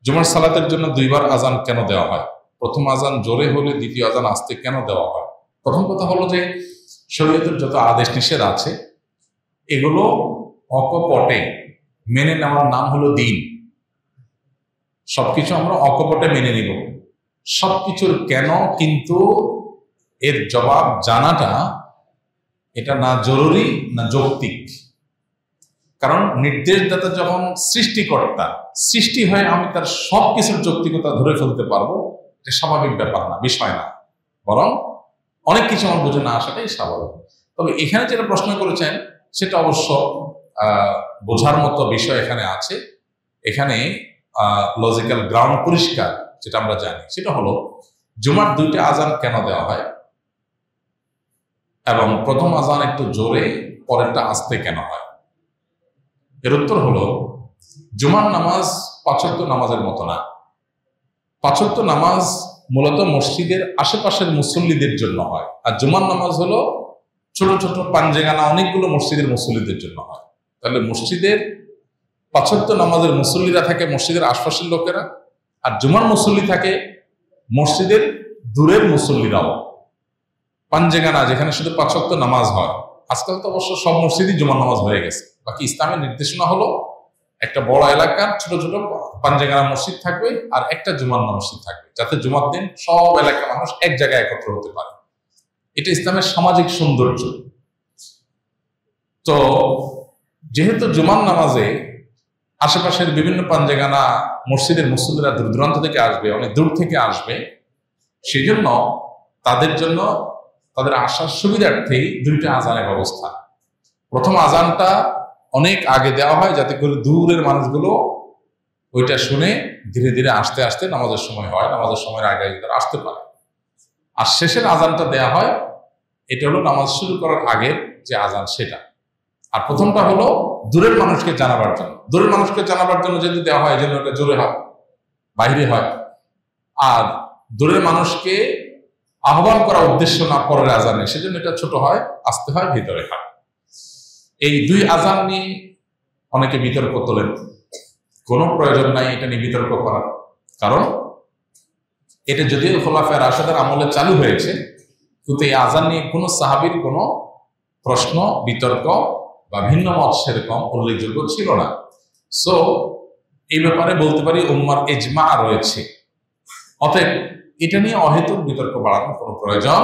জুমার সালাতের জন্য দুইবার আজান কেন দেওয়া হয়? প্রথম আজান জোরে হলে দ্বিতীয় আজান আস্তে কেন দেওয়া হয়? প্রথম কথা হলো যে শরীয়তের যত আদেশ নিষেধ আছে এগুলো অকপটে মেনে নেওয়ার নাম হলো দিন। সবকিছু আমরা অকপটে মেনে নিব, সবকিছুর কেন কিন্তু এর জবাব জানাটা এটা না জরুরি না যৌক্তিক। কারণ নির্দেশদাতা যখন সৃষ্টিকর্তা, সৃষ্টি হয়ে আমি তার সবকিছুর যৌক্তিকতা ধরে ফেলতে পারবো, এটা স্বাভাবিক ব্যাপার না, বিষয় না, বরং অনেক কিছু আমার বুঝে না আসাটাই স্বাভাবিক। তবে এখানে যেটা প্রশ্ন করেছেন সেটা অবশ্য বোঝার মতো বিষয় এখানে আছে। এখানে লজিক্যাল গ্রাউন্ড পরিষ্কার, যেটা আমরা জানি সেটা হলো জুমার দুইটা আজান কেন দেওয়া হয় এবং প্রথম আজান একটু জোরে পরেরটা আস্তে কেন হয়। এর উত্তর হলো জুমার নামাজ ৫ ওয়াক্ত নামাজের মতো না। ৫ ওয়াক্ত নামাজ মূলত মসজিদের আশেপাশের মুসল্লিদের জন্য হয়, আর জুমার নামাজ হলো ছোট ছোট পাঞ্জেগানা অনেকগুলো মসজিদের মুসল্লিদের জন্য হয়। তাহলে মসজিদের ৫ ওয়াক্ত নামাজের মুসল্লিরা থাকে মসজিদের আশপাশের লোকেরা, আর জুমার মুসল্লি থাকে মসজিদের দূরের মুসল্লিরাও। পাঞ্জেগানা যেখানে শুধু ৫ ওয়াক্ত নামাজ হয়, আজকাল তো অবশ্য সব মসজিদই জুমার নামাজ হয়ে গেছে। বাকি ইসলামের নির্দেশনা হলো একটা বড় এলাকার ছোট ছোট পাঞ্জেগানা মসজিদ থাকবে আর একটা জুমার মসজিদ থাকবে, যাতে জুমার দিন সব এলাকার মানুষ এক জায়গায় একত্র হতে পারে। এটা ইসলামের সামাজিক সৌন্দর্য। তো যেহেতু জুমার নামাজে আশেপাশের বিভিন্ন পাঞ্জেগানা মসজিদের মুসল্লিরা দূর দূরান্ত থেকে আসবে, অনেক দূর থেকে আসবে, সেই জন্য তাদের জন্য তাদের আসার সুবিধার্থেই দুইটা আজানের ব্যবস্থা। প্রথম আজানটা অনেক আগে দেওয়া হয় যাতে করে দূরের মানুষগুলো ওইটা শুনে ধীরে ধীরে আসতে আসতে নামাজের সময় হয়, নামাজের সময়ের আগে তারা আসতে পারে। আর শেষের আজানটা দেওয়া হয়, এটা হলো নামাজ শুরু করার আগের যে আজান সেটা। আর প্রথমটা হলো দূরের মানুষকে জানাবার জন্য। দূরের মানুষকে জানাবার জন্য যদি দেওয়া হয় যেন এটা জোরে হয়, বাইরে হয়। আর দূরের মানুষকে আহ্বান করার উদ্দেশ্য না পরের আজানে, সেজন্য এটা ছোট হয়, আসতে হয়, ভিতরে হয়। এই দুই আজান নিয়ে অনেকে বিতর্ক তোলেন। কোনো প্রয়োজন নাই এটা নিয়ে বিতর্ক করার, কারণ এটা যদিও খোলাফায়ে রাশেদের আমলে চালু হয়েছে, কিন্তু এই আজান নিয়ে কোনো সাহাবীর কোনো প্রশ্ন, বিতর্ক বা ভিন্ন মত সেরকম উল্লেখযোগ্য ছিল না। সো এই ব্যাপারে বলতে পারি উম্মার ইজমা রয়েছে। অতএব এটা নিয়ে অহেতুক বিতর্ক বাড়ানোর কোনো প্রয়োজন